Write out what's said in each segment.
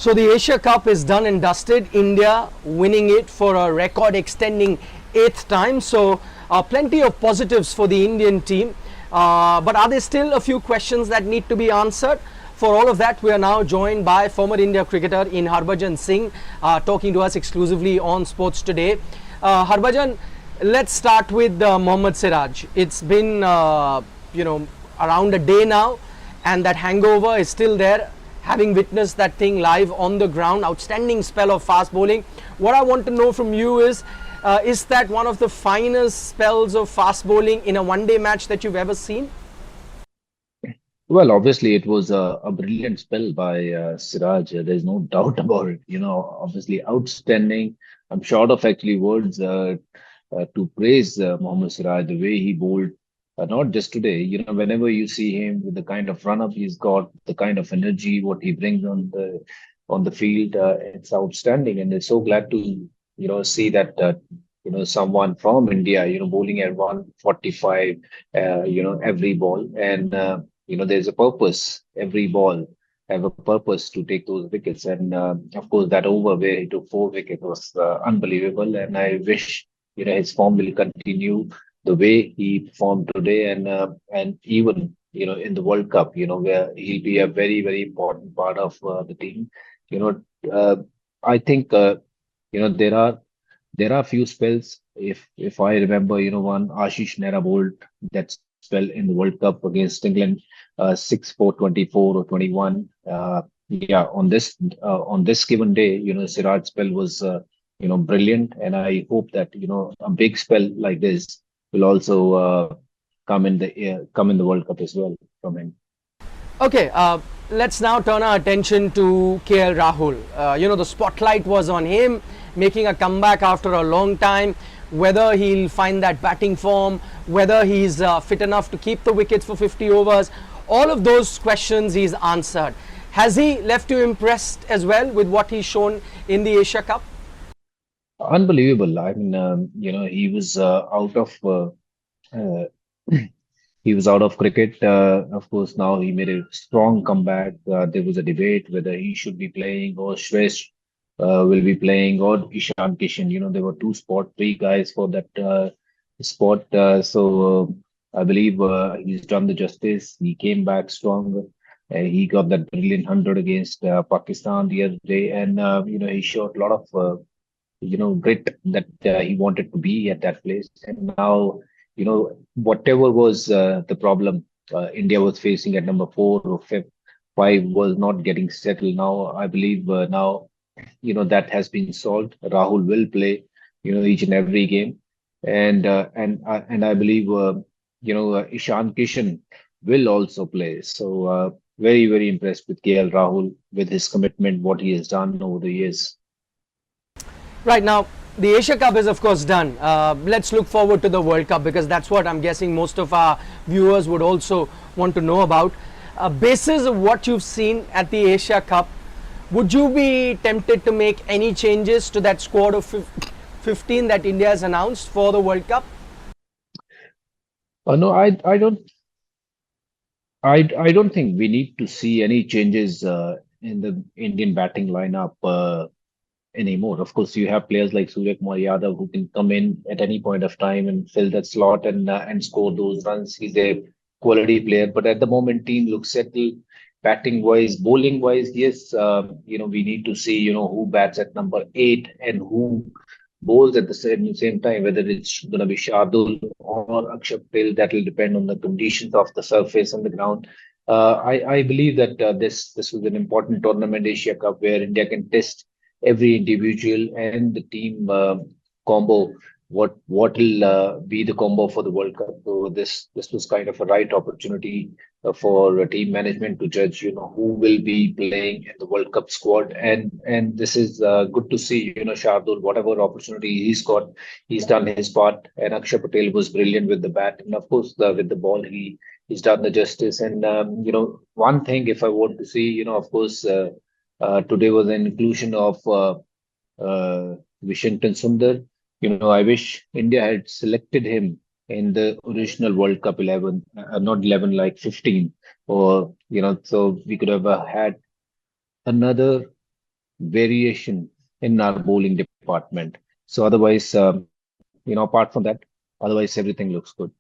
So the Asia Cup is done and dusted. India winning it for a record extending eighth time. So plenty of positives for the Indian team. But are there still a few questions that need to be answered? For all of that, we are now joined by former India cricketer in Harbhajan Singh, talking to us exclusively on Sports Today. Harbhajan, let's start with Mohammad Siraj. It's been, around a day now, and that hangover is still there. Having witnessed that thing live on the ground, outstanding spell of fast bowling. What I want to know from you is that one of the finest spells of fast bowling in a one-day match that you've ever seen? Well, obviously, it was a brilliant spell by Siraj. There's no doubt about it. Obviously, outstanding. I'm short of actually words to praise Mohammad Siraj, the way he bowled, not just today. Whenever you see him with the kind of run-up he's got, the kind of energy, what he brings on the field, it's outstanding. And it's so glad to, see that, someone from India, bowling at 145, every ball. And there's a purpose. Every ball have a purpose to take those wickets. And of course, that over where he took 4 wickets was unbelievable. And I wish his form will continue the way he performed today, and even in the World Cup, where he'll be a very very important part of the team. You know, I think there are few spells. If I remember, one Ashish Nehra bowled that spell in the World Cup against England, 6 4 24 or 21. Yeah, on this given day, Siraj spell was brilliant, and I hope that a big spell like this will also come in the World Cup as well from him. Okay, let's now turn our attention to KL Rahul. The spotlight was on him, making a comeback after a long time. Whether he'll find that batting form, whether he's fit enough to keep the wickets for 50 overs, all of those questions he's answered. Has he left you impressed as well with what he's shown in the Asia Cup? Unbelievable. I mean, he was out of uh, he was out of cricket. Of course, now he made a strong comeback. There was a debate whether he should be playing or Shresh will be playing or Ishan Kishan. There were three guys for that spot. So I believe he's done the justice. He came back strong. He got that brilliant 100 against Pakistan the other day, and he showed a lot of grit that he wanted to be at that place. And now, whatever was the problem India was facing at number 4 or 5 was not getting settled. Now, I believe now, that has been solved. Rahul will play, each and every game. And I believe, Ishan Kishan will also play. So, very, very impressed with KL Rahul, with his commitment, what he has done over the years. Right now, the Asia Cup is of course done. Let's look forward to the World Cup, because that's what I'm guessing most of our viewers would also want to know about. Basis of what you've seen at the Asia Cup, would you be tempted to make any changes to that squad of 15 that India has announced for the World Cup? No, I don't think we need to see any changes in the Indian batting lineup anymore. Of course, you have players like Surya Kumar Yadav who can come in at any point of time and fill that slot and score those runs. He's a quality player, but at the moment, team looks settled. Batting wise, bowling wise, yes, we need to see who bats at number 8 and who bowls at the same time. Whether it's going to be Shardul or Akshay Patel, that will depend on the conditions of the surface and the ground. I believe that this was an important tournament, Asia Cup, where India can test every individual and the team combo. What will be the combo for the World Cup? So this was kind of a right opportunity for team management to judge, who will be playing in the World Cup squad. And this is good to see. Shardul, whatever opportunity he's got, he's done his part. And Akshay Patel was brilliant with the bat, and of course with the ball, he's done the justice. And one thing, if I want to see, of course. Today was an inclusion of Washington Sundar. I wish India had selected him in the original World Cup 11, not 11, like 15, or so we could have had another variation in our bowling department. So otherwise, apart from that, otherwise everything looks good.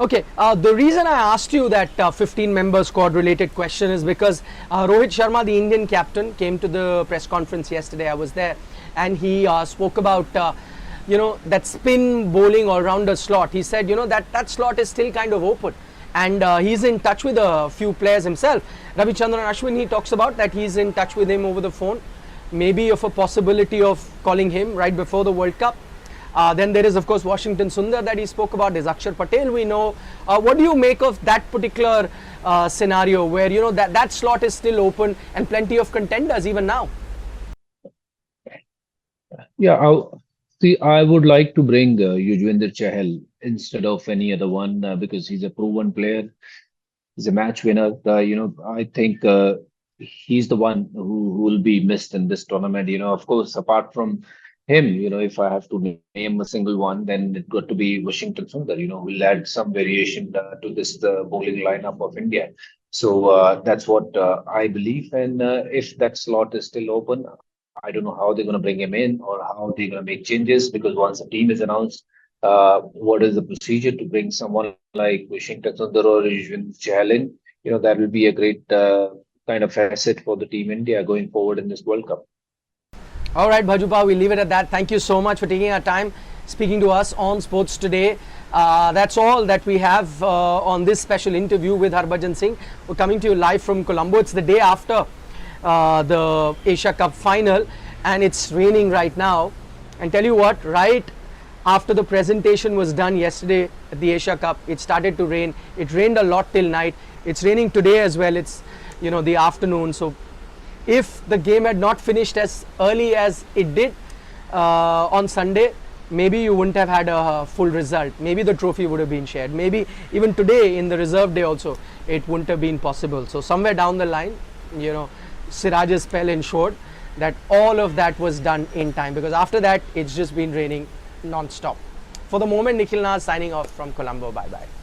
Okay, the reason I asked you that 15-member squad related question is because Rohit Sharma, the Indian captain, came to the press conference yesterday. I was there, and he spoke about that spin bowling all-rounder slot. He said that slot is still kind of open, and he's in touch with a few players himself. Ravichandran Ashwin, he talks about that he's in touch with him over the phone, maybe of a possibility of calling him right before the World Cup. Then there is, of course, Washington Sundar that he spoke about. There's Akshar Patel, we know. What do you make of that particular scenario where, that slot is still open and plenty of contenders even now? Yeah, I would like to bring Yuzvendra Chahal instead of any other one because he's a proven player. He's a match winner. I think he's the one who will be missed in this tournament. Of course, apart from him, if I have to name a single one, then it got to be Washington Sundar. We'll add some variation to this bowling lineup of India. So that's what I believe. And if that slot is still open, I don't know how they're going to bring him in or how they're going to make changes because once a team is announced, what is the procedure to bring someone like Washington Sundar or Yuzvendra Chahal in? That will be a great kind of asset for the team India going forward in this World Cup. All right, Bhajupa, we'll leave it at that. Thank you so much for taking our time speaking to us on Sports Today. That's all that we have on this special interview with Harbhajan Singh. We're coming to you live from Colombo. It's the day after the Asia Cup final, and it's raining right now. And tell you what, right after the presentation was done yesterday at the Asia Cup, it started to rain. It rained a lot till night. It's raining today as well. It's the afternoon. So if the game had not finished as early as it did on Sunday, maybe you wouldn't have had a full result. Maybe the trophy would have been shared. Maybe even today in the reserve day also, it wouldn't have been possible. So somewhere down the line, Siraj's spell ensured that all of that was done in time, because after that, it's just been raining non-stop. For the moment, Nikhil Naz signing off from Colombo. Bye-bye.